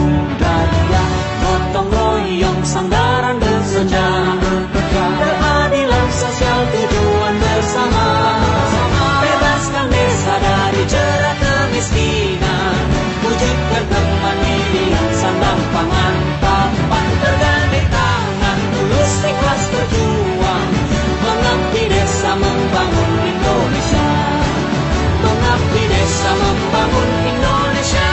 budaya, gotong royong sandaran bekerja, keadilan sosial tujuan bersama, bebaskan desa dari jerat kemiskinan, wujudkan kemandirian sandang pangan, papan bergandeng tangan, tulus ikhlas berjuang, mengabdi desa membangun Indonesia, mengabdi desa membangun Indonesia.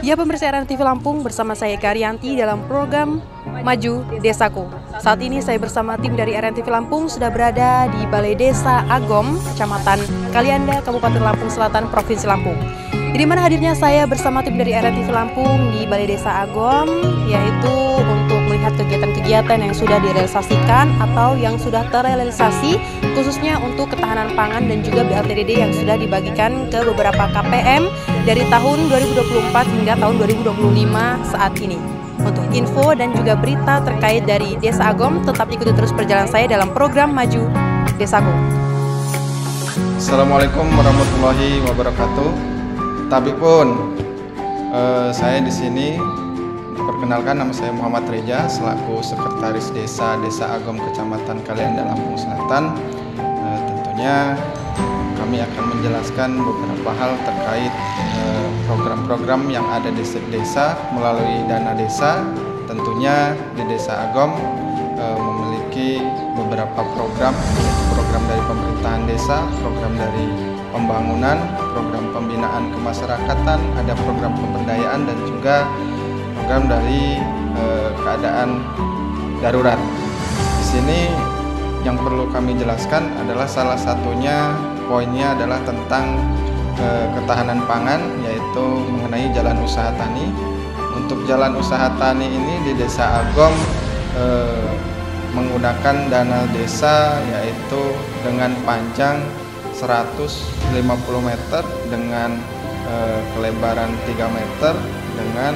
Ya, pemirsa RN TV Lampung, bersama saya Eka Arianti dalam program Maju Desaku. Saat ini saya bersama tim dari RN TV Lampung sudah berada di Balai Desa Agom, Kecamatan Kalianda, Kabupaten Lampung Selatan, Provinsi Lampung. Di mana hadirnya saya bersama tim dari RN TV Lampung di Balai Desa Agom, yaitu untuk melihat kegiatan-kegiatan yang sudah direalisasikan atau yang sudah terrealisasi, khususnya untuk ketahanan pangan dan juga BLTDD yang sudah dibagikan ke beberapa KPM dari tahun 2024 hingga tahun 2025 saat ini. Untuk info dan juga berita terkait dari Desa Agom, tetap ikuti terus perjalanan saya dalam program Maju Desaku. Assalamualaikum warahmatullahi wabarakatuh. Tapi pun saya di sini perkenalkan, nama saya Muhammad Reja selaku Sekretaris Desa Agom Kecamatan Kalianda, Lampung Selatan. Tentunya kami akan menjelaskan beberapa hal terkait program-program yang ada di desa melalui dana desa. Tentunya di Desa Agom memiliki beberapa program dari pemerintahan desa, program dari pembangunan, program pembinaan kemasyarakatan, ada program pemberdayaan dan juga program dari keadaan darurat. Di sini yang perlu kami jelaskan adalah salah satunya poinnya adalah tentang ketahanan pangan, yaitu mengenai jalan usaha tani. Untuk jalan usaha tani ini di Desa Agom menggunakan dana desa, yaitu dengan panjang 150 meter dengan kelebaran 3 meter dengan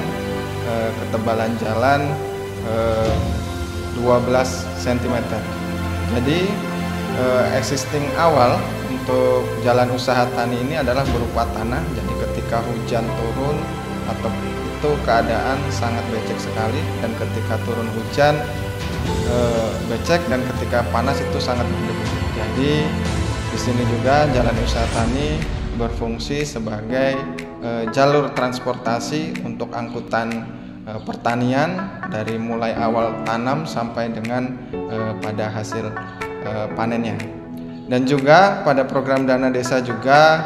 ketebalan jalan 12 cm. Jadi existing awal untuk jalan usaha tani ini adalah berupa tanah. Jadi ketika hujan turun atau itu keadaan sangat becek sekali, dan ketika turun hujan becek, dan ketika panas itu sangat berdebu. Jadi di sini juga jalan usaha tani berfungsi sebagai jalur transportasi untuk angkutan pertanian dari mulai awal tanam sampai dengan pada hasil panennya. Dan juga pada program dana desa juga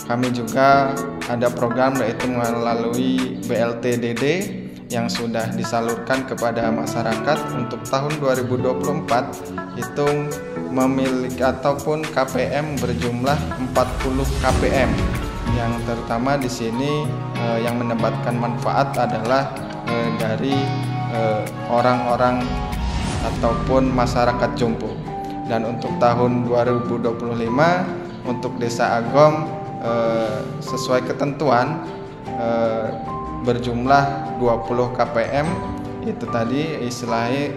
kami juga ada program, yaitu melalui BLTDD yang sudah disalurkan kepada masyarakat untuk tahun 2024 itu memiliki ataupun KPM berjumlah 40 KPM, yang terutama di sini yang mendapatkan manfaat adalah dari orang-orang ataupun masyarakat jompo. Dan untuk tahun 2025 untuk Desa Agom sesuai ketentuan berjumlah 20 KPM, itu tadi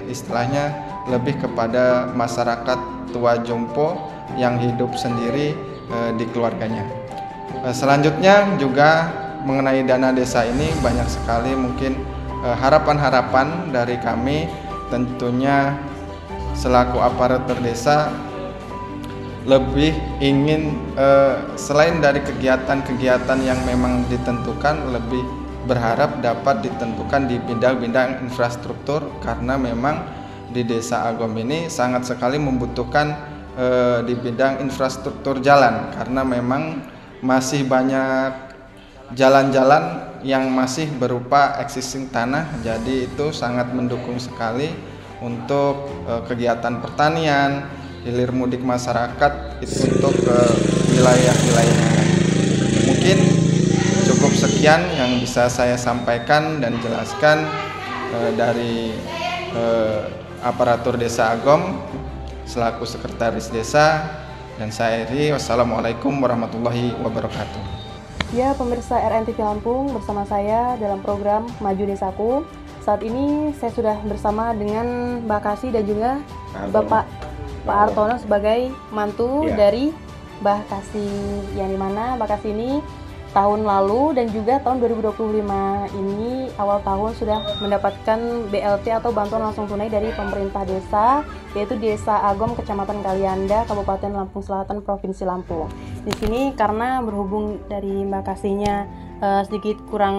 istilahnya lebih kepada masyarakat tua jompo yang hidup sendiri di keluarganya. Selanjutnya juga mengenai dana desa ini banyak sekali mungkin harapan-harapan dari kami, tentunya selaku aparatur desa lebih ingin selain dari kegiatan-kegiatan yang memang ditentukan, lebih berharap dapat ditentukan di bidang-bidang infrastruktur, karena memang di Desa Agom ini sangat sekali membutuhkan di bidang infrastruktur jalan, karena memang masih banyak jalan-jalan yang masih berupa existing tanah, jadi itu sangat mendukung sekali untuk kegiatan pertanian, hilir mudik masyarakat itu untuk ke wilayah-wilayah yang lain. Mungkin cukup sekian yang bisa saya sampaikan dan jelaskan dari aparatur Desa Agom selaku sekretaris desa, dan saya akhiri. Wassalamualaikum warahmatullahi wabarakatuh. Ya, pemirsa RNTV Lampung, bersama saya dalam program Maju Desaku. Saat ini saya sudah bersama dengan Mbak Kasih dan juga Bapak Pak Hartono sebagai mantu dari Mbak Kasih, yang dimana Mbak Kasih ini tahun lalu dan juga tahun 2025 ini awal tahun sudah mendapatkan BLT atau bantuan langsung tunai dari pemerintah desa, yaitu Desa Agom, Kecamatan Kalianda, Kabupaten Lampung Selatan, Provinsi Lampung. Di sini karena berhubung dari Mbak Kasihnya sedikit kurang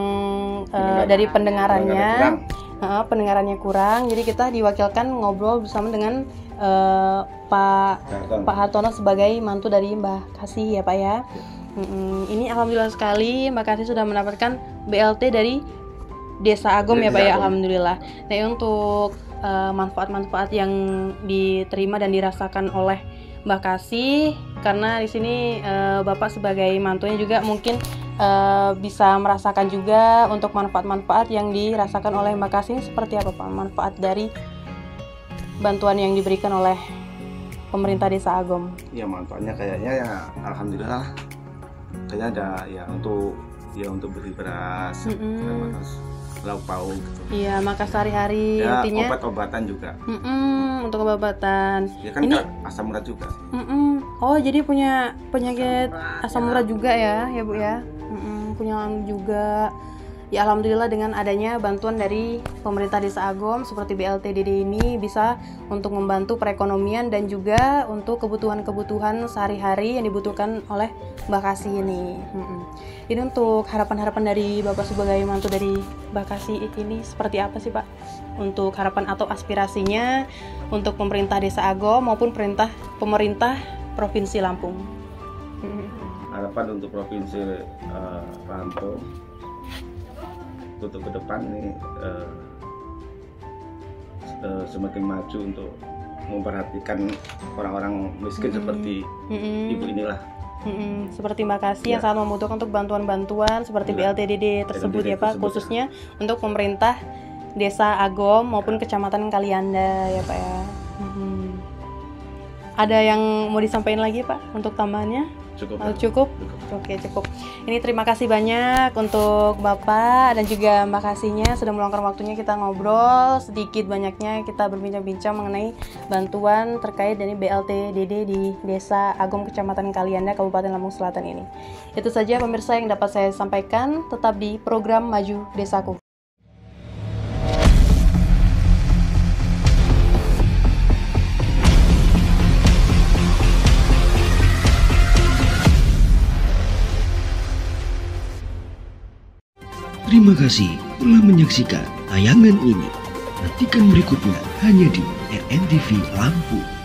dari pendengarannya kurang, jadi kita diwakilkan ngobrol bersama dengan Pak Hartono sebagai mantu dari Mbak Kasih ya Pak ya. Ini alhamdulillah sekali Mbak Kasih sudah mendapatkan BLT dari Desa Agom ya Pak ya, alhamdulillah. Nah, untuk manfaat-manfaat yang diterima dan dirasakan oleh Mbak Kasih, karena di sini Bapak sebagai mantunya juga mungkin bisa merasakan juga untuk manfaat-manfaat yang dirasakan oleh Mbak Kasih. Seperti apa Pak manfaat dari bantuan yang diberikan oleh pemerintah Desa Agom? Ya, manfaatnya kayaknya ya alhamdulillah, kayaknya ada ya untuk beli beras, terus lauk pauk gitu. Iya, maka sehari-hari ya, intinya obat-obatan juga. Untuk obat-obatan. Ya kan ini asam urat juga. Oh, jadi punya penyakit asam urat juga ya Bu ya. Punya juga. Ya, alhamdulillah dengan adanya bantuan dari pemerintah Desa Agom seperti BLT DD ini bisa untuk membantu perekonomian dan juga untuk kebutuhan-kebutuhan sehari-hari yang dibutuhkan oleh Mbak Kasih ini. Ini untuk harapan-harapan dari Bapak sebagai mantu dari Mbak Kasih ini seperti apa sih Pak? Untuk harapan atau aspirasinya untuk pemerintah Desa Agom maupun pemerintah Provinsi Lampung. Harapan untuk Provinsi Lampung untuk ke depan nih semakin maju untuk memperhatikan orang-orang miskin seperti ibu inilah. Seperti Mbak Kasih yang sangat membutuhkan untuk bantuan-bantuan seperti BLT DD tersebut ya Pak, khususnya untuk pemerintah Desa Agom maupun Kecamatan Kalianda ya Pak ya. Ada yang mau disampaikan lagi Pak untuk tambahannya? Cukup? Oke, cukup. Ini terima kasih banyak untuk Bapak dan juga Mbak Kasihnya sudah meluangkan waktunya kita ngobrol, sedikit banyaknya kita berbincang-bincang mengenai bantuan terkait dari BLT DD di Desa Agom, Kecamatan Kalianda, Kabupaten Lampung Selatan ini. Itu saja pemirsa yang dapat saya sampaikan, tetap di program Maju Desaku. Terima kasih telah menyaksikan tayangan ini. Nantikan berikutnya hanya di RNTV Lampung.